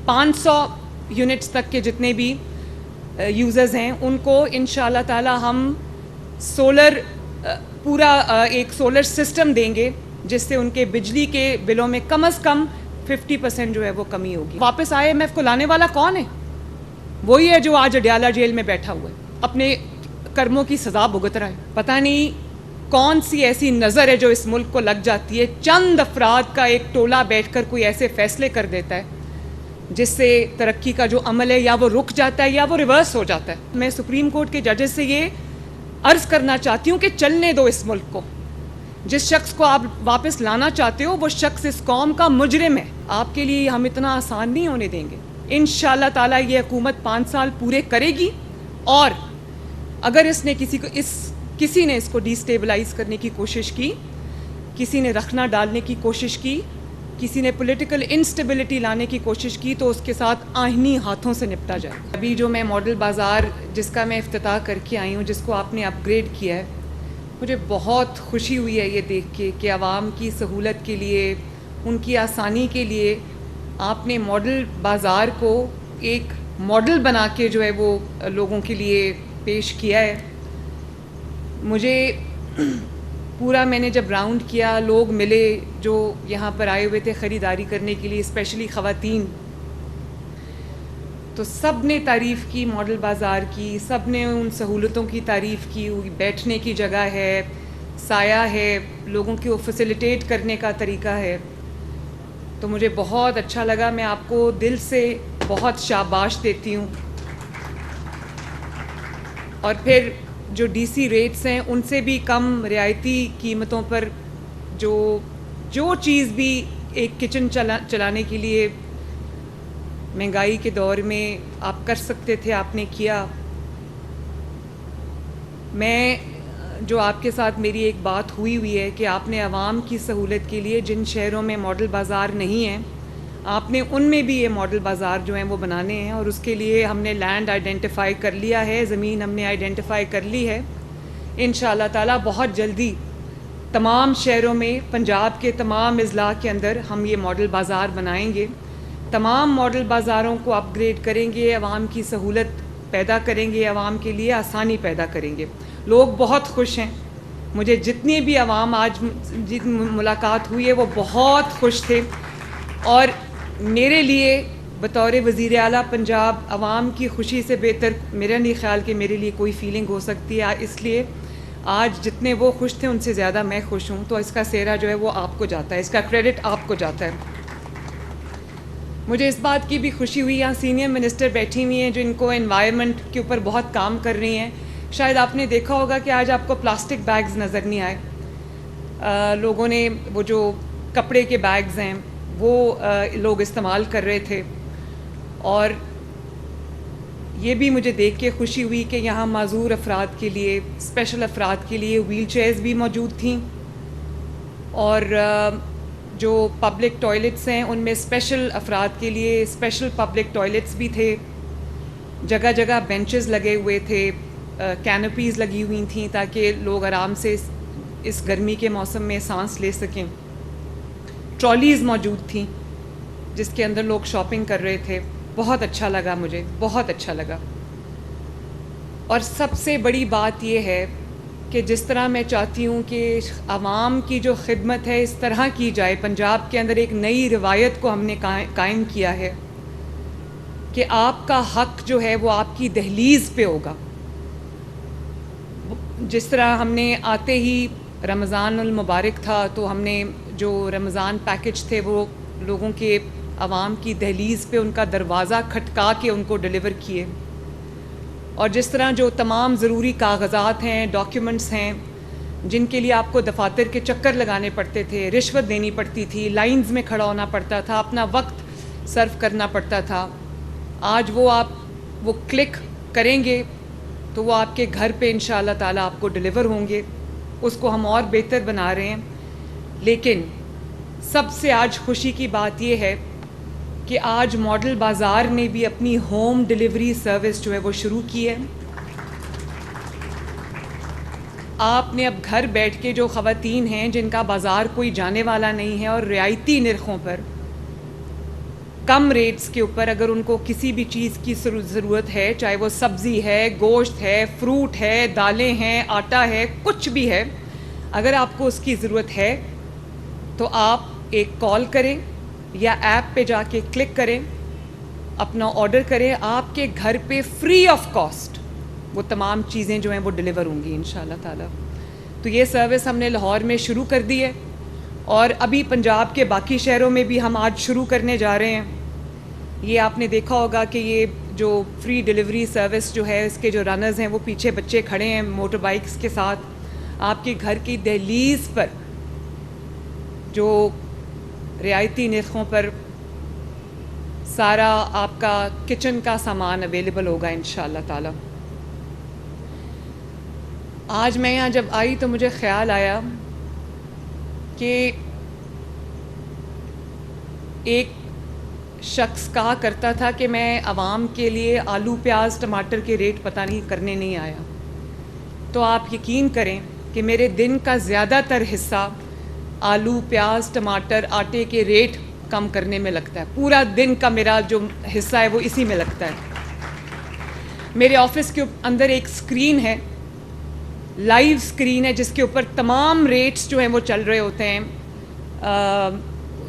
500 units تک کے جتنے بھی یوزرز ہیں ان کو انشاءاللہ تعالی ہم سولر پورا ایک سولر سسٹم دیں گے جس سے ان کے بجلی کے بلوں میں کم از کم 50% جو ہے وہ کمی ہوگی. واپس IMF کو لانے والا کون ہے؟ وہی ہے جو آج اڈیالہ جیل میں بیٹھا ہوا ہے, اپنے کرموں کی سزا بھگت رہا ہے. پتہ نہیں کون سی ایسی نظر ہے جو اس ملک کو لگ جاتی ہے, چند افراد کا ایک ٹولہ بیٹھ کر کوئی ایسے فیصلے کر دیتا ہے جس سے ترقی کا جو عمل ہے یا وہ رک جاتا ہے یا وہ ریورس ہو جاتا ہے. میں سپریم کورٹ کے ججز سے یہ عرض کرنا چاہتی ہوں کہ چلنے دو اس ملک کو. جس شخص کو آپ واپس لانا چاہتے ہو وہ شخص اس قوم کا مجرم ہے. آپ کے لیے ہم اتنا آسان نہیں ہونے دیں گے. انشاءاللہ تعالیٰ یہ حکومت 5 سال پورے کرے گی, اور اگر اس نے کسی نے اس کو ڈیسٹیبلائز کرنے کی کوشش کی, کسی نے رکھنا ڈالنے کی کوشش کی, کسی نے پولیٹیکل انسٹیبلٹی لانے کی کوشش کی, تو اس کے ساتھ آئینی ہاتھوں سے نپٹا جائے. ابھی جو میں ماڈل بازار جس کا میں افتتاح کر کے آئی ہوں, جس کو آپ نے اپ گریڈ کیا ہے, مجھے بہت خوشی ہوئی ہے یہ دیکھ کے کہ عوام کی سہولت کے لیے, ان کی آسانی کے لیے آپ نے ماڈل بازار کو ایک ماڈل بنا کے جو ہے وہ لوگوں کے لیے پیش کیا ہے. مجھے پورا میں نے جب راؤنڈ کیا, لوگ ملے جو یہاں پر آئے ہوئے تھے خریداری کرنے کے لیے, اسپیشلی خواتین, تو سب نے تعریف کی ماڈل بازار کی, سب نے ان سہولتوں کی تعریف کی. بیٹھنے کی جگہ ہے, سایہ ہے, لوگوں کو فیسیلیٹیٹ کرنے کا طریقہ ہے. تو مجھے بہت اچھا لگا. میں آپ کو دل سے بہت شاباش دیتی ہوں. اور پھر جو DC ریٹس ہیں ان سے بھی کم رعایتی قیمتوں پر جو چیز بھی ایک کچن چلانے کے لیے مہنگائی کے دور میں آپ کر سکتے تھے, آپ نے کیا. میں جو آپ کے ساتھ میری ایک بات ہوئی ہے کہ آپ نے عوام کی سہولت کے لیے جن شہروں میں ماڈل بازار نہیں ہیں, آپ نے ان میں بھی یہ ماڈل بازار جو ہیں وہ بنانے ہیں. اور اس کے لیے ہم نے لینڈ آئیڈینٹیفائی کر لیا ہے, زمین ہم نے آئیڈینٹیفائی کر لی ہے. انشاءاللہ تعالیٰ بہت جلدی تمام شہروں میں, پنجاب کے تمام اضلاع کے اندر ہم یہ ماڈل بازار بنائیں گے. تمام ماڈل بازاروں کو اپ گریڈ کریں گے, عوام کی سہولت پیدا کریں گے, عوام کے لیے آسانی پیدا کریں گے. لوگ بہت خوش ہیں. مجھے جتنی بھی عوام آج ملاقات ہوئی ہے وہ بہت خوش تھے. اور میرے لیے بطور وزیر اعلیٰ پنجاب عوام کی خوشی سے بہتر میرا نہیں خیال کہ میرے لیے کوئی فیلنگ ہو سکتی ہے. اس لیے آج جتنے وہ خوش تھے ان سے زیادہ میں خوش ہوں. تو اس کا سہرا جو ہے وہ آپ کو جاتا ہے, اس کا کریڈٹ آپ کو جاتا ہے. مجھے اس بات کی بھی خوشی ہوئی, یہاں سینئر منسٹر بیٹھی ہوئی ہیں جو ان کو انوائرمنٹ کے اوپر بہت کام کر رہی ہیں. شاید آپ نے دیکھا ہوگا کہ آج آپ کو پلاسٹک بیگز نظر نہیں آئے. لوگوں نے وہ جو کپڑے کے بیگز ہیں وہ لوگ استعمال کر رہے تھے. اور یہ بھی مجھے دیکھ کے خوشی ہوئی کہ یہاں معذور افراد کے لیے, اسپیشل افراد کے لیے ویل چیئرز بھی موجود تھیں. اور جو پبلک ٹوائلٹس ہیں ان میں اسپیشل افراد کے لیے اسپیشل پبلک ٹوائلٹس بھی تھے. جگہ جگہ بینچز لگے ہوئے تھے, کینوپیز لگی ہوئی تھیں تاکہ لوگ آرام سے اس گرمی کے موسم میں سانس لے سکیں. ٹرالیز موجود تھیں جس کے اندر لوگ شاپنگ کر رہے تھے. بہت اچھا لگا, مجھے بہت اچھا لگا. اور سب سے بڑی بات یہ ہے کہ جس طرح میں چاہتی ہوں کہ عوام کی جو خدمت ہے اس طرح کی جائے. پنجاب کے اندر ایک نئی روایت کو ہم نے قائم کیا ہے کہ آپ کا حق جو ہے وہ آپ کی دہلیز پہ ہوگا. جس طرح ہم نے آتے ہی رمضان المبارک تھا تو ہم نے جو رمضان پیکج تھے وہ لوگوں کے, عوام کی دہلیز پہ ان کا دروازہ کھٹکا کے ان کو ڈیلیور کیے. اور جس طرح جو تمام ضروری کاغذات ہیں, ڈاکیومنٹس ہیں, جن کے لیے آپ کو دفاتر کے چکر لگانے پڑتے تھے, رشوت دینی پڑتی تھی, لائنز میں کھڑا ہونا پڑتا تھا, اپنا وقت صرف کرنا پڑتا تھا, آج وہ کلک کریں گے تو وہ آپ کے گھر پہ انشاءاللہ تعالیٰ آپ کو ڈیلیور ہوں گے. اس کو ہم اور بہتر بنا رہے ہیں. لیکن سب سے آج خوشی کی بات یہ ہے کہ آج ماڈل بازار نے بھی اپنی ہوم ڈیلیوری سروس جو ہے وہ شروع کی ہے. آپ نے اب گھر بیٹھ کے جو خواتین ہیں جن کا بازار کوئی جانے والا نہیں ہے اور رعایتی نرخوں پر کم ریٹس کے اوپر اگر ان کو کسی بھی چیز کی ضرورت ہے، چاہے وہ سبزی ہے، گوشت ہے، فروٹ ہے، دالیں ہیں، آٹا ہے، کچھ بھی ہے، اگر آپ کو اس کی ضرورت ہے تو آپ ایک کال کریں یا ایپ پہ جا کے کلک کریں، اپنا آرڈر کریں، آپ کے گھر پہ فری آف کاسٹ وہ تمام چیزیں جو ہیں وہ ڈلیور ہوں گی انشاءاللہ تعالیٰ۔ تو یہ سروس ہم نے لاہور میں شروع کر دی ہے، اور ابھی پنجاب کے باقی شہروں میں بھی ہم آج شروع کرنے جا رہے ہیں۔ یہ آپ نے دیکھا ہوگا کہ یہ جو فری ڈلیوری سروس جو ہے، اس کے جو رنرز ہیں وہ پیچھے بچے کھڑے ہیں موٹر بائکس کے ساتھ، آپ کے گھر کی دہلیز پر جو رعایتی نرخوں پر سارا آپ کا کچن کا سامان اویلیبل ہوگا انشاءاللہ تعالی۔ آج میں یہاں جب آئی تو مجھے خیال آیا کہ ایک شخص کہا کرتا تھا کہ میں عوام کے لیے آلو پیاز ٹماٹر کے ریٹ پتہ نہیں کرنے نہیں آیا، تو آپ یقین کریں کہ میرے دن کا زیادہ تر حصہ آلو پیاز ٹماٹر آٹے کے ریٹ کم کرنے میں لگتا ہے۔ پورا دن کا میرا جو حصہ ہے وہ اسی میں لگتا ہے۔ میرے آفس کے اندر ایک اسکرین ہے، لائیو اسکرین ہے، جس کے اوپر تمام ریٹس جو ہیں وہ چل رہے ہوتے ہیں۔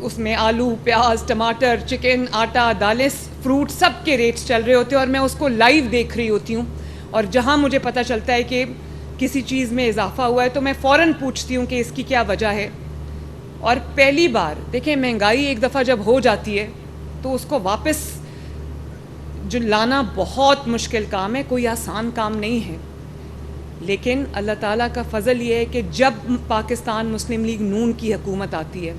اس میں آلو پیاز ٹماٹر چکن آٹا دالیں فروٹ سب کے ریٹس چل رہے ہوتے ہیں، اور میں اس کو لائیو دیکھ رہی ہوتی ہوں، اور جہاں مجھے پتہ چلتا ہے کہ کسی چیز میں اضافہ ہوا ہے تو میں فوراً پوچھتی ہوں کہ اس کی کیا وجہ ہے۔ اور پہلی بار دیکھیں، مہنگائی ایک دفعہ جب ہو جاتی ہے تو اس کو واپس جو لانا بہت مشکل کام ہے، کوئی آسان کام نہیں ہے، لیکن اللہ تعالیٰ کا فضل یہ ہے کہ جب پاکستان مسلم لیگ نون کی حکومت آتی ہے،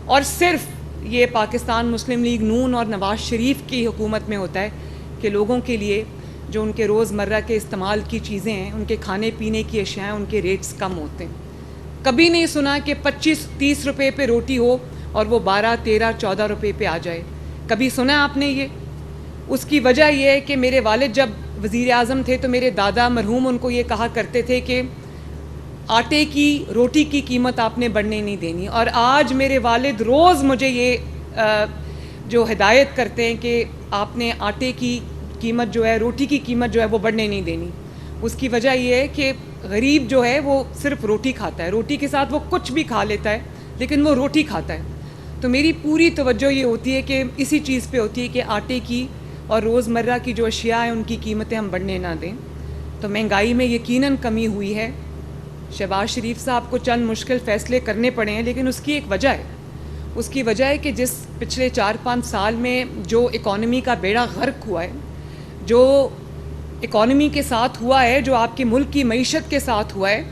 اور صرف یہ پاکستان مسلم لیگ نون اور نواز شریف کی حکومت میں ہوتا ہے کہ لوگوں کے لیے جو ان کے روزمرہ کے استعمال کی چیزیں ہیں، ان کے کھانے پینے کی اشیاء ہیں، ان کے ریٹس کم ہوتے ہیں۔ کبھی نہیں سنا کہ 25-30 روپے پہ روٹی ہو اور وہ 12-13-14 روپے پہ آ جائے، کبھی سنا آپ نے یہ؟ اس کی وجہ یہ ہے کہ میرے والد جب وزیر اعظم تھے تو میرے دادا مرحوم ان کو یہ کہا کرتے تھے کہ آٹے کی روٹی کی قیمت آپ نے بڑھنے نہیں دینی، اور آج میرے والد روز مجھے یہ جو ہدایت کرتے ہیں کہ آپ نے آٹے کی قیمت جو ہے، روٹی کی قیمت جو ہے وہ بڑھنے نہیں دینی۔ اس کی وجہ یہ ہے کہ غریب جو ہے وہ صرف روٹی کھاتا ہے، روٹی کے ساتھ وہ کچھ بھی کھا لیتا ہے لیکن وہ روٹی کھاتا ہے۔ تو میری پوری توجہ یہ ہوتی ہے کہ اسی چیز پہ ہوتی ہے کہ آٹے کی اور روزمرہ کی جو اشیاء ہیں ان کی قیمتیں ہم بڑھنے نہ دیں۔ تو مہنگائی میں یقیناً کمی ہوئی ہے۔ شہباز شریف صاحب کو چند مشکل فیصلے کرنے پڑے ہیں، لیکن اس کی ایک وجہ ہے۔ اس کی وجہ ہے کہ جس پچھلے 4-5 سال میں جو اکانومی کا بیڑا غرق ہوا ہے، جو اکانومی کے ساتھ ہوا ہے، جو آپ کے ملک کی معیشت کے ساتھ ہوا ہے،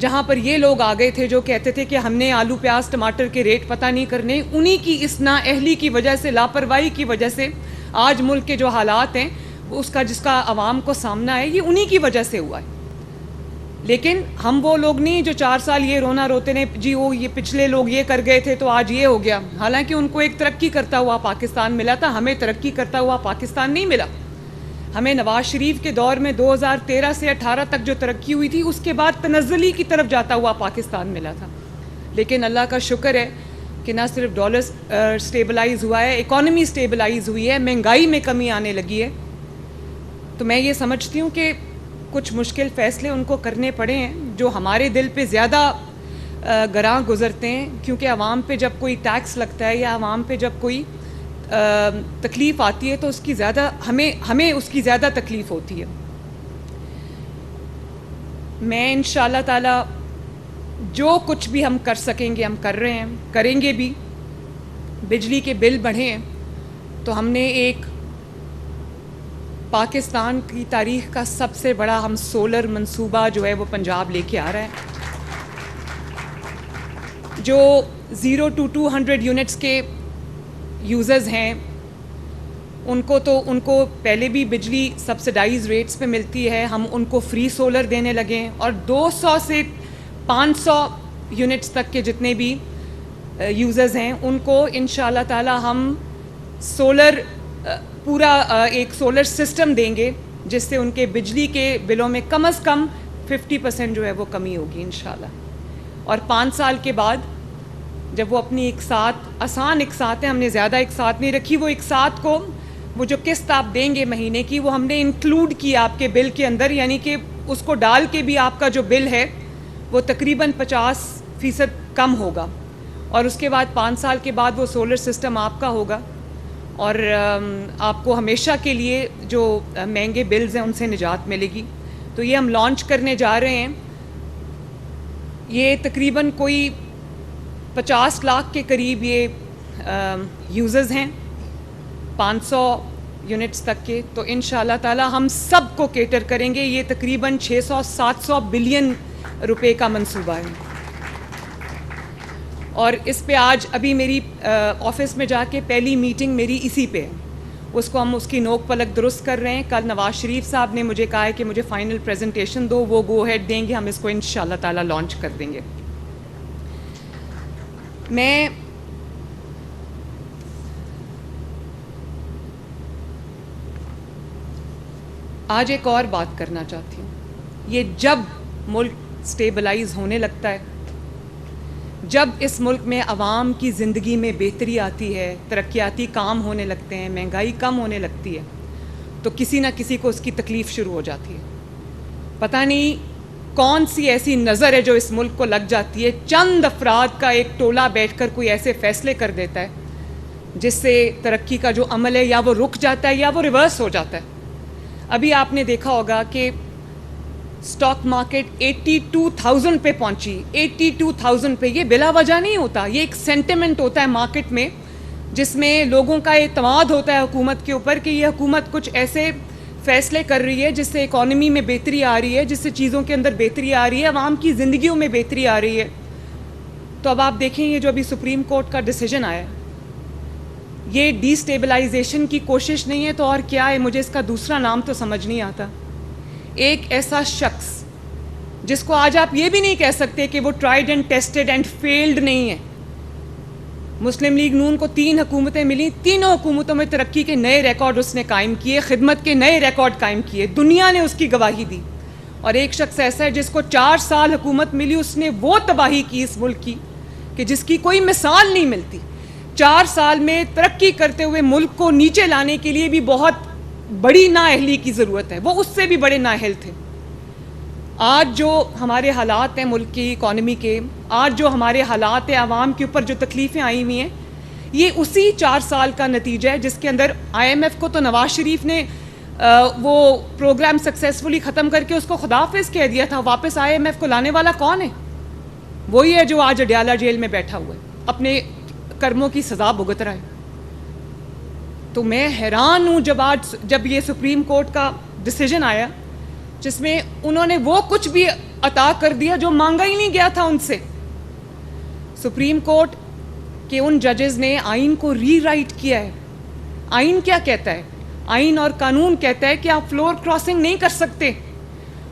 جہاں پر یہ لوگ آ گئے تھے جو کہتے تھے کہ ہم نے آلو پیاز ٹماٹر کے ریٹ پتہ نہیں کرنے، انہی کی اس نااہلی کی وجہ سے، لاپرواہی کی وجہ سے آج ملک کے جو حالات ہیں اس کا جس کا عوام کو سامنا ہے، یہ انہی کی وجہ سے ہوا ہے۔ لیکن ہم وہ لوگ نہیں جو 4 سال یہ رونا روتے نے جی وہ یہ پچھلے لوگ یہ کر گئے تھے تو آج یہ ہو گیا، حالانکہ ان کو ایک ترقی کرتا ہوا پاکستان ملا تھا، ہمیں ترقی کرتا ہوا پاکستان نہیں ملا۔ ہمیں نواز شریف کے دور میں 2013 سے 18 تک جو ترقی ہوئی تھی، اس کے بعد تنزلی کی طرف جاتا ہوا پاکستان ملا تھا۔ لیکن اللہ کا شکر ہے کہ نہ صرف ڈالر سٹیبلائز ہوا ہے، اکانومی سٹیبلائز ہوئی ہے، مہنگائی میں کمی آنے لگی ہے۔ تو میں یہ سمجھتی ہوں کہ کچھ مشکل فیصلے ان کو کرنے پڑے ہیں جو ہمارے دل پہ زیادہ گراں گزرتے ہیں، کیونکہ عوام پہ جب کوئی ٹیکس لگتا ہے یا عوام پہ جب کوئی تکلیف آتی ہے تو اس کی زیادہ ہمیں اس کی زیادہ تکلیف ہوتی ہے۔ میں انشاءاللہ تعالی جو کچھ بھی ہم کر سکیں گے ہم کر رہے ہیں، کریں گے بھی۔ بجلی کے بل بڑھے ہیں تو ہم نے ایک پاکستان کی تاریخ کا سب سے بڑا ہم سولر منصوبہ جو ہے وہ پنجاب لے کے آ رہا ہے، جو 0 to 200 یونٹس کے یوزرز ہیں ان کو پہلے بھی بجلی سبسڈائز ریٹس پہ ملتی ہے، ہم ان کو فری سولر دینے لگے ہیں، اور 200 سے 500 یونٹس تک کے جتنے بھی یوزرز ہیں ان کو انشاءاللہ تعالی ہم سولر پورا ایک سولر سسٹم دیں گے، جس سے ان کے بجلی کے بلوں میں کم از کم 50% جو ہے وہ کمی ہوگی انشاءاللہ۔ اور 5 سال کے بعد جب وہ اپنی اقساط آسان اقساط ہے، ہم نے زیادہ اقساط نہیں رکھی، وہ اقساط کو وہ جو قسط آپ دیں گے مہینے کی وہ ہم نے انکلوڈ کی آپ کے بل کے اندر، یعنی کہ اس کو ڈال کے بھی آپ کا جو بل ہے وہ تقریباً 50% کم ہوگا، اور اس کے بعد 5 سال کے بعد وہ سولر سسٹم آپ کا ہوگا، اور آپ کو ہمیشہ کے لیے جو مہنگے بلز ہیں ان سے نجات ملے گی۔ تو یہ ہم لانچ کرنے جا رہے ہیں، یہ تقریباً کوئی 50 لاکھ کے قریب یہ یوزرز ہیں، 500 یونٹس تک کے، تو انشاءاللہ تعالی ہم سب کو کیٹر کریں گے۔ یہ تقریباً 600-700 بلین روپے کا منصوبہ ہے، اور اس پہ آج ابھی میری آفس میں جا کے پہلی میٹنگ میری اسی پہ ہے، اس کو ہم اس کی نوک پلک درست کر رہے ہیں۔ کل نواز شریف صاحب نے مجھے کہا ہے کہ مجھے فائنل پریزنٹیشن دو، وہ گو ہیڈ دیں گے، ہم اس کو انشاءاللہ تعالی لانچ کر دیں گے۔ میں آج ایک اور بات کرنا چاہتی ہوں، یہ جب ملک سٹیبلائز ہونے لگتا ہے، جب اس ملک میں عوام کی زندگی میں بہتری آتی ہے، ترقیاتی کام ہونے لگتے ہیں، مہنگائی کم ہونے لگتی ہے، تو کسی نہ کسی کو اس کی تکلیف شروع ہو جاتی ہے۔ پتہ نہیں کون سی ایسی نظر ہے جو اس ملک کو لگ جاتی ہے، چند افراد کا ایک ٹولہ بیٹھ کر کوئی ایسے فیصلے کر دیتا ہے جس سے ترقی کا جو عمل ہے یا وہ رک جاتا ہے یا وہ ریورس ہو جاتا ہے۔ ابھی آپ نے دیکھا ہوگا کہ سٹاک مارکیٹ 82,000 پہ پہنچی، 82,000 پہ۔ یہ بلا وجہ نہیں ہوتا، یہ ایک سینٹیمنٹ ہوتا ہے مارکیٹ میں، جس میں لوگوں کا اعتماد ہوتا ہے حکومت کے اوپر کہ یہ حکومت کچھ ایسے فیصلے کر رہی ہے جس سے اکانومی میں بہتری آ رہی ہے، جس سے چیزوں کے اندر بہتری آ رہی ہے، عوام کی زندگیوں میں بہتری آ رہی ہے۔ تو اب آپ دیکھیں یہ جو ابھی سپریم کورٹ کا ڈیسیجن آیا ہے، یہ ڈی سٹیبلائزیشن کی کوشش نہیں ہے تو اور کیا ہے، مجھے اس کا دوسرا نام تو سمجھ نہیں آتا۔ ایک ایسا شخص جس کو آج آپ یہ بھی نہیں کہہ سکتے کہ وہ tried and tested and field نہیں ہے۔ مسلم لیگ نون کو 3 حکومتیں ملی، تینوں حکومتوں میں ترقی کے نئے ریکارڈ اس نے قائم کیے، خدمت کے نئے ریکارڈ قائم کیے، دنیا نے اس کی گواہی دی۔ اور ایک شخص ایسا ہے جس کو 4 سال حکومت ملی، اس نے وہ تباہی کی اس ملک کی کہ جس کی کوئی مثال نہیں ملتی۔ 4 سال میں ترقی کرتے ہوئے ملک کو نیچے لانے کے لیے بھی بہت بڑی نااہلی کی ضرورت ہے، وہ اس سے بھی بڑے نااہل تھے۔ آج جو ہمارے حالات ہیں ملک کی اکانومی کے، آج جو ہمارے حالات ہیں عوام کے اوپر جو تکلیفیں آئی ہوئی ہیں، یہ اسی 4 سال کا نتیجہ ہے جس کے اندر IMF کو تو نواز شریف نے وہ پروگرام سکسیسفلی ختم کر کے اس کو خداحافظ کہہ دیا تھا۔ واپس IMF کو لانے والا کون ہے؟ وہی ہے جو آج اڈیالہ جیل میں بیٹھا ہوا ہے، اپنے کرموں کی سزا بھگت رہا ہے۔ تو میں حیران ہوں جب یہ سپریم کورٹ کا ڈیسیجن آیا جس میں انہوں نے وہ کچھ بھی عطا کر دیا جو مانگا ہی نہیں گیا تھا ان سے۔ سپریم کورٹ کے ان ججز نے آئین کو ری رائٹ کیا ہے۔ آئین کیا کہتا ہے؟ آئین اور قانون کہتا ہے کہ آپ فلور کراسنگ نہیں کر سکتے،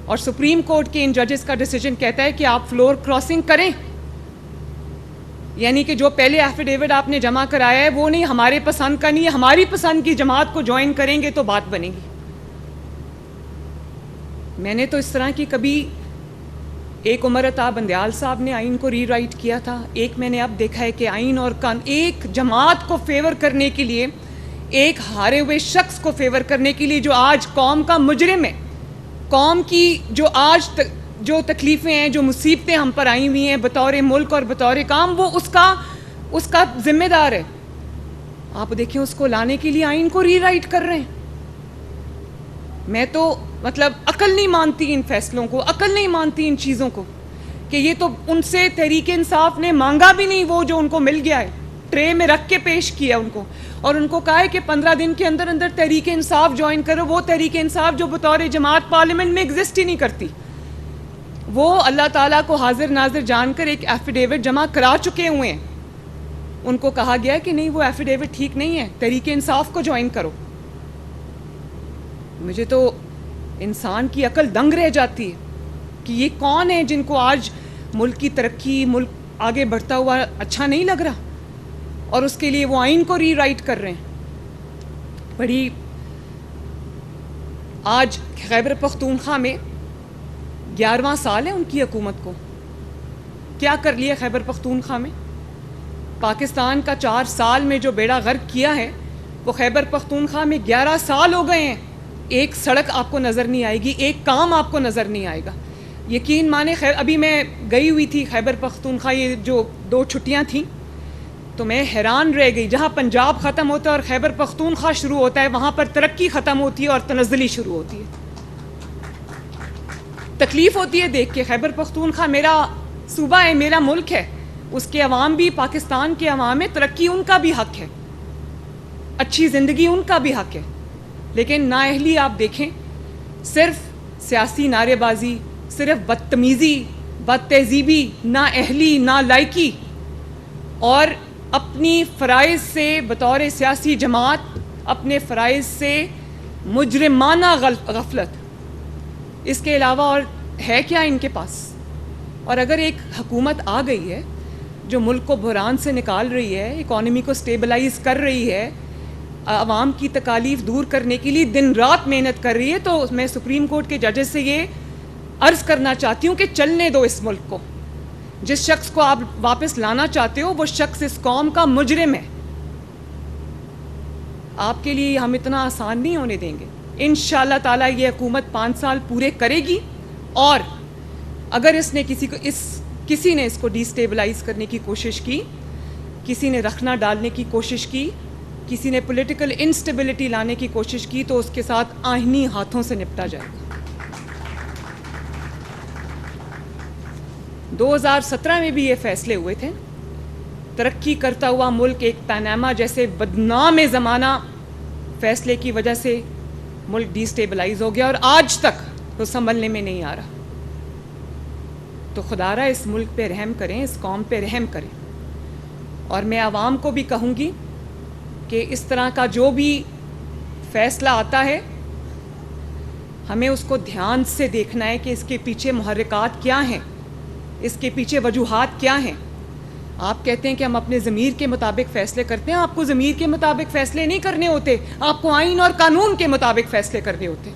اور سپریم کورٹ کے ان ججز کا ڈیسیجن کہتا ہے کہ آپ فلور کراسنگ کریں، یعنی کہ جو پہلے ایفیڈیوٹ آپ نے جمع کرایا ہے وہ نہیں، ہمارے پسند کا نہیں ہے، ہماری پسند کی جماعت کو جوائن کریں گے تو بات بنے گی۔ میں نے تو اس طرح کی کبھی، ایک عمر عطا بندیال صاحب نے آئین کو ری رائٹ کیا تھا، ایک میں نے اب دیکھا ہے کہ آئین اور ایک جماعت کو فیور کرنے کے لیے، ایک ہارے ہوئے شخص کو فیور کرنے کے لیے جو آج قوم کا مجرم ہے، قوم کی جو آج جو تکلیفیں ہیں، جو مصیبتیں ہم پر آئی ہوئی ہیں بطور ملک اور بطور کام، وہ اس کا ذمہ دار ہے۔ آپ دیکھیں اس کو لانے کے لیے آئین کو ری رائٹ کر رہے ہیں۔ میں تو مطلب عقل نہیں مانتی ان فیصلوں کو، عقل نہیں مانتی ان چیزوں کو، کہ یہ تو ان سے تحریک انصاف نے مانگا بھی نہیں وہ جو ان کو مل گیا ہے، ٹرے میں رکھ کے پیش کیا ان کو، اور ان کو کہا ہے کہ 15 دن کے اندر اندر تحریک انصاف جوائن کرو، وہ تحریک انصاف جو بطور جماعت پارلیمنٹ میں ایگزسٹ ہی نہیں کرتی۔ وہ اللہ تعالیٰ کو حاضر ناظر جان کر ایک ایفیڈیوٹ جمع کرا چکے ہوئے ہیں، ان کو کہا گیا ہے کہ نہیں وہ ایفیڈیوٹ ٹھیک نہیں ہے، تحریک انصاف کو جوائن کرو۔ مجھے تو انسان کی عقل دنگ رہ جاتی ہے کہ یہ کون ہے جن کو آج ملک کی ترقی، ملک آگے بڑھتا ہوا اچھا نہیں لگ رہا، اور اس کے لیے وہ آئین کو ری رائٹ کر رہے ہیں۔ بڑی آج خیبر پختونخوا میں 11واں سال ہے ان کی حکومت کو، کیا کر لیا خیبر پختونخوا میں؟ پاکستان کا 4 سال میں جو بیڑا غرق کیا ہے وہ خیبر پختونخوا میں 11 سال ہو گئے ہیں. ایک سڑک آپ کو نظر نہیں آئے گی, ایک کام آپ کو نظر نہیں آئے گا. یقین مانے ابھی میں گئی ہوئی تھی خیبر پختونخوا, یہ جو 2 چھٹیاں تھیں, تو میں حیران رہ گئی. جہاں پنجاب ختم ہوتا ہے اور خیبر پختونخوا شروع ہوتا ہے, وہاں پر ترقی ختم ہوتی ہے اور تنزلی شروع ہوتی ہے. تکلیف ہوتی ہے دیکھ کے. خیبر پختونخوا میرا صوبہ ہے, میرا ملک ہے, اس کے عوام بھی پاکستان کے عوام ہے, ترقی ان کا بھی حق ہے, اچھی زندگی ان کا بھی حق ہے. لیکن نااہلی آپ دیکھیں, صرف سیاسی نعرے بازی, صرف بدتمیزی, بد تہذیبی, نااہلی, نالائکی, اور اپنی فرائض سے بطور سیاسی جماعت اپنے فرائض سے مجرمانہ غفلت, اس کے علاوہ اور ہے کیا ان کے پاس؟ اور اگر ایک حکومت آ گئی ہے جو ملک کو بحران سے نکال رہی ہے, اکانومی کو سٹیبلائز کر رہی ہے, عوام کی تکالیف دور کرنے کے لیے دن رات محنت کر رہی ہے, تو میں سپریم کورٹ کے ججز سے یہ عرض کرنا چاہتی ہوں کہ چلنے دو اس ملک کو. جس شخص کو آپ واپس لانا چاہتے ہو وہ شخص اس قوم کا مجرم ہے. آپ کے لیے ہم اتنا آسان نہیں ہونے دیں گے. انشاءاللہ تعالیٰ یہ حکومت 5 سال پورے کرے گی, اور اگر اس نے کسی نے اس کو ڈی سٹیبلائز کرنے کی کوشش کی, کسی نے رکھنا ڈالنے کی کوشش کی, کسی نے پولیٹیکل انسٹیبلٹی لانے کی کوشش کی, تو اس کے ساتھ آئینی ہاتھوں سے نپٹا جائے گا. 2017 میں بھی یہ فیصلے ہوئے تھے. ترقی کرتا ہوا ملک ایک پاناما جیسے بدنام زمانہ فیصلے کی وجہ سے ملک ڈی سٹیبلائز ہو گیا, اور آج تک تو سنبھلنے میں نہیں آ رہا. تو خدا را اس ملک پہ رحم کریں, اس قوم پہ رحم کریں. اور میں عوام کو بھی کہوں گی کہ اس طرح کا جو بھی فیصلہ آتا ہے ہمیں اس کو دھیان سے دیکھنا ہے کہ اس کے پیچھے محرکات کیا ہیں, اس کے پیچھے وجوہات کیا ہیں. آپ کہتے ہیں کہ ہم اپنے ضمیر کے مطابق فیصلے کرتے ہیں. آپ کو ضمیر کے مطابق فیصلے نہیں کرنے ہوتے, آپ کو آئین اور قانون کے مطابق فیصلے کرنے ہوتے.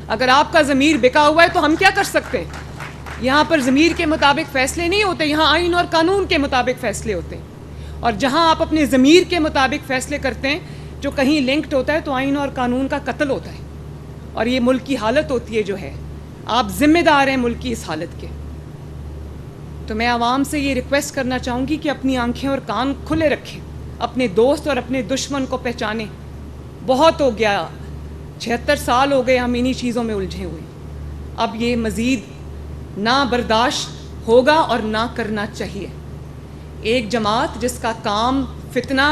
اگر آپ کا ضمیر بکا ہوا ہے تو ہم کیا کر سکتے ہیں؟ یہاں پر ضمیر کے مطابق فیصلے نہیں ہوتے, یہاں آئین اور قانون کے مطابق فیصلے ہوتے ہیں. اور جہاں آپ اپنے ضمیر کے مطابق فیصلے کرتے ہیں جو کہیں لنکڈ ہوتا ہے, تو آئین اور قانون کا قتل ہوتا ہے, اور یہ ملک کی حالت ہوتی ہے جو ہے. آپ ذمہ دار ہیں ملک کی اس حالت کے. تو میں عوام سے یہ ریکویسٹ کرنا چاہوں گی کہ اپنی آنکھیں اور کان کھلے رکھیں, اپنے دوست اور اپنے دشمن کو پہچانیں. بہت ہو گیا, 76 سال ہو گئے ہم انہی چیزوں میں الجھے ہوئے. اب یہ مزید نہ برداشت ہوگا اور نہ کرنا چاہیے. ایک جماعت جس کا کام فتنہ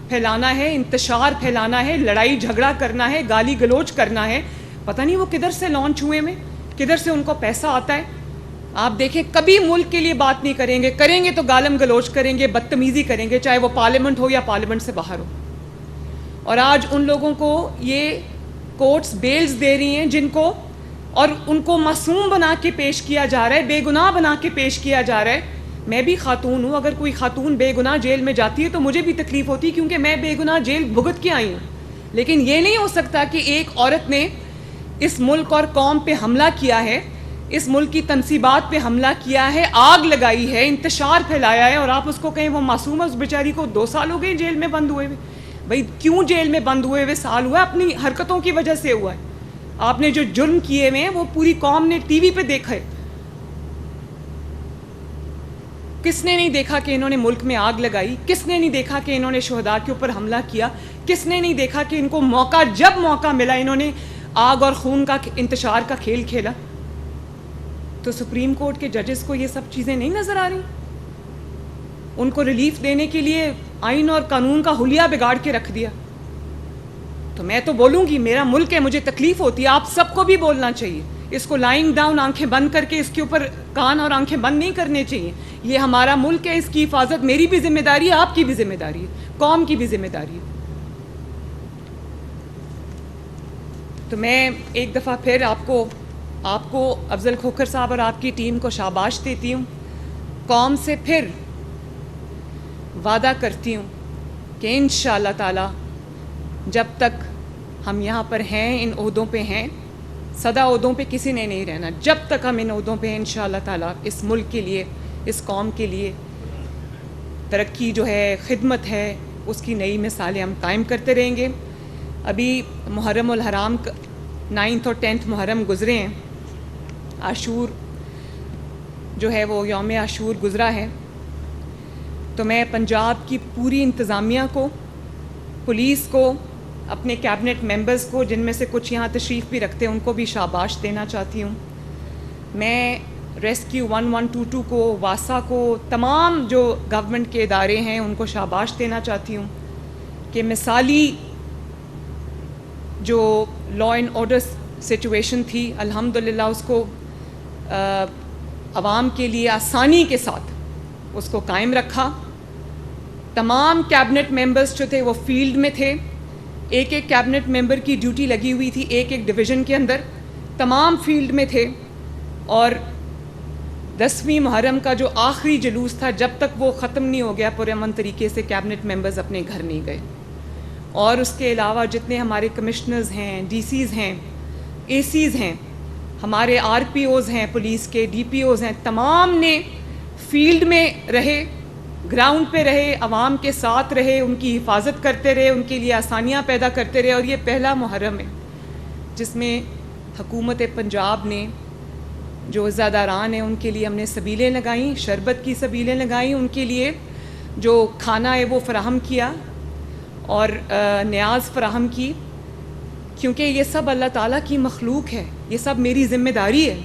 پھیلانا ہے, انتشار پھیلانا ہے, لڑائی جھگڑا کرنا ہے, گالی گلوچ کرنا ہے, پتہ نہیں وہ کدھر سے لانچ ہوئے میں, کدھر سے ان کو پیسہ آتا ہے. آپ دیکھیں کبھی ملک کے لیے بات نہیں کریں گے, کریں گے تو گالم گلوچ کریں گے, بدتمیزی کریں گے, چاہے وہ پارلیمنٹ ہو یا پارلیمنٹ سے باہر ہو. اور آج ان لوگوں کو یہ کورٹس بیلز دے رہی ہیں جن کو, اور ان کو معصوم بنا کے پیش کیا جا رہا ہے, بے گناہ بنا کے پیش کیا جا رہا ہے. میں بھی خاتون ہوں, اگر کوئی خاتون بے گناہ جیل میں جاتی ہے تو مجھے بھی تکلیف ہوتی ہے, کیونکہ میں بے گناہ جیل بھگت کے آئی ہوں. لیکن یہ نہیں ہو سکتا کہ ایک عورت نے اس ملک اور قوم پہ حملہ کیا ہے, اس ملک کی تنصیبات پہ حملہ کیا ہے, آگ لگائی ہے, انتشار پھیلایا ہے, اور آپ اس کو کہیں وہ معصوم ہے. اس بیچاری کو 2 سال ہو گئے جیل میں بند ہوئے ہوئے. بھائی کیوں جیل میں بند ہوئے سال ہوا ہے؟ اپنی حرکتوں کی وجہ سے ہوا ہے. آپ نے جو جرم کیے ہوئے ہیں وہ پوری قوم نے ٹی وی پہ دیکھا ہے. کس نے نہیں دیکھا کہ انہوں نے ملک میں آگ لگائی؟ کس نے نہیں دیکھا کہ انہوں نے شہداء کے اوپر حملہ کیا؟ کس نے نہیں دیکھا کہ ان کو جب موقع ملا انہوں نے آگ اور خون کا انتشار کا کھیل کھیلا؟ تو سپریم کورٹ کے ججز کو یہ سب چیزیں نہیں نظر آ رہی؟ ان کو ریلیف دینے کے لیے آئین اور قانون کا حلیہ بگاڑ کے رکھ دیا. تو میں تو بولوں گی, میرا ملک ہے, مجھے تکلیف ہوتی ہے, آپ سب کو بھی بولنا چاہیے. اس کو لائنگ ڈاؤن, آنکھیں بند کر کے اس کے اوپر کان اور آنکھیں بند نہیں کرنے چاہیے. یہ ہمارا ملک ہے, اس کی حفاظت میری بھی ذمہ داری ہے, آپ کی بھی ذمہ داری ہے, قوم کی بھی ذمہ داری ہے. تو میں ایک دفعہ پھر آپ کو افضل کھوکھر صاحب اور آپ کی ٹیم کو شاباش دیتی ہوں. قوم سے پھر وعدہ کرتی ہوں کہ انشاءاللہ تعالی جب تک ہم یہاں پر ہیں, ان عہدوں پہ ہیں, سدا عہدوں پہ کسی نے نہیں رہنا, جب تک ہم ان عہدوں پہ ہیں انشاءاللہ تعالی اس ملک کے لیے, اس قوم کے لیے ترقی جو ہے، خدمت ہے، اس کی نئی مثالیں ہم قائم کرتے رہیں گے. ابھی محرم الحرام 9 اور 10 محرم گزرے ہیں. عاشور جو ہے وہ یوم عاشور گزرا ہے. تو میں پنجاب کی پوری انتظامیہ کو، پولیس کو، اپنے کیبنٹ ممبرز کو، جن میں سے کچھ یہاں تشریف بھی رکھتے ہیں، ان کو بھی شاباش دینا چاہتی ہوں. میں ریسکیو 1122 کو، واسا کو، تمام جو گورنمنٹ کے ادارے ہیں ان کو شاباش دینا چاہتی ہوں کہ مثالی جو لا اینڈ آرڈر سچویشن تھی، الحمدللہ اس کو عوام کے لیے آسانی کے ساتھ اس کو قائم رکھا. تمام کیبنٹ ممبرز جو تھے وہ فیلڈ میں تھے. ایک ایک کیبنٹ ممبر کی ڈیوٹی لگی ہوئی تھی ایک ایک ڈویژن کے اندر. تمام فیلڈ میں تھے. اور 10ویں محرم کا جو آخری جلوس تھا، جب تک وہ ختم نہیں ہو گیا پرامن طریقے سے کیبنٹ ممبرز اپنے گھر نہیں گئے. اور اس کے علاوہ جتنے ہمارے کمشنرز ہیں، ڈی سیز ہیں، اے سیز ہیں، ہمارے آر پی اوز ہیں، پولیس کے ڈی پی اوز ہیں، تمام نے فیلڈ میں رہے، گراؤنڈ پہ رہے، عوام کے ساتھ رہے، ان کی حفاظت کرتے رہے، ان کے لیے آسانیاں پیدا کرتے رہے. اور یہ پہلا محرم ہے جس میں حکومت پنجاب نے جو عزاداران ہیں ان کے لیے ہم نے سبیلیں لگائیں، شربت کی سبیلیں لگائیں، ان کے لیے جو کھانا ہے وہ فراہم کیا اور نیاز فراہم کی. کیونکہ یہ سب اللہ تعالیٰ کی مخلوق ہے، یہ سب میری ذمہ داری ہے.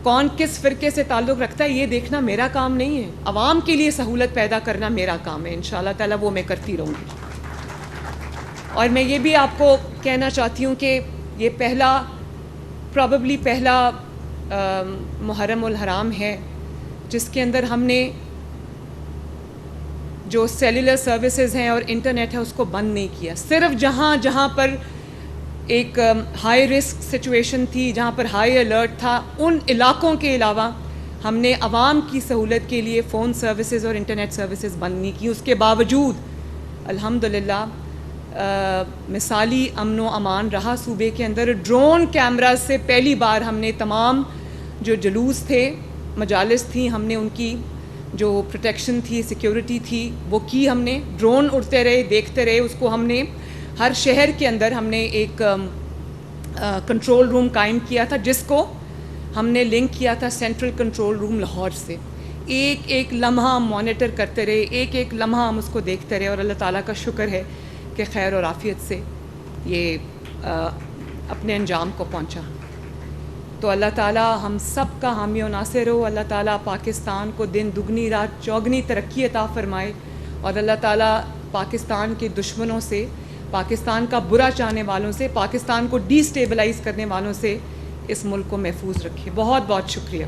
کون کس فرقے سے تعلق رکھتا ہے یہ دیکھنا میرا کام نہیں ہے. عوام کے لیے سہولت پیدا کرنا میرا کام ہے. انشاءاللہ تعالیٰ وہ میں کرتی رہوں گی. اور میں یہ بھی آپ کو کہنا چاہتی ہوں کہ یہ پرابیبلی پہلا محرم الحرام ہے جس کے اندر ہم نے جو سیلولر سروسز ہیں اور انٹرنیٹ ہے اس کو بند نہیں کیا. صرف جہاں پر ایک ہائی رسک سچویشن تھی، جہاں پر ہائی الرٹ تھا، ان علاقوں کے علاوہ ہم نے عوام کی سہولت کے لیے فون سروسز اور انٹرنیٹ سروسز بند نہیں کی. اس کے باوجود الحمدللہ مثالی امن و امان رہا صوبے کے اندر. ڈرون کیمراز سے پہلی بار ہم نے تمام جو جلوس تھے، مجالس تھیں، ہم نے ان کی جو پروٹیکشن تھی، سیکیورٹی تھی، وہ کی. ہم نے ڈرون اڑتے رہے، دیکھتے رہے اس کو. ہم نے ہر شہر کے اندر ہم نے ایک کنٹرول روم قائم کیا تھا جس کو ہم نے لنک کیا تھا سینٹرل کنٹرول روم لاہور سے. ایک ایک لمحہ ہم مانیٹر کرتے رہے، ایک ایک لمحہ ہم اس کو دیکھتے رہے. اور اللہ تعالیٰ کا شکر ہے کہ خیر اور عافیت سے یہ اپنے انجام کو پہنچا. تو اللہ تعالیٰ ہم سب کا حامی و ناصر ہو. اللہ تعالیٰ پاکستان کو دن دگنی رات چوگنی ترقی عطا فرمائے. اور اللہ تعالیٰ پاکستان کے دشمنوں سے، پاکستان کا برا چاہنے والوں سے، پاکستان کو ڈی سٹیبلائز کرنے والوں سے اس ملک کو محفوظ رکھے. بہت بہت شکریہ.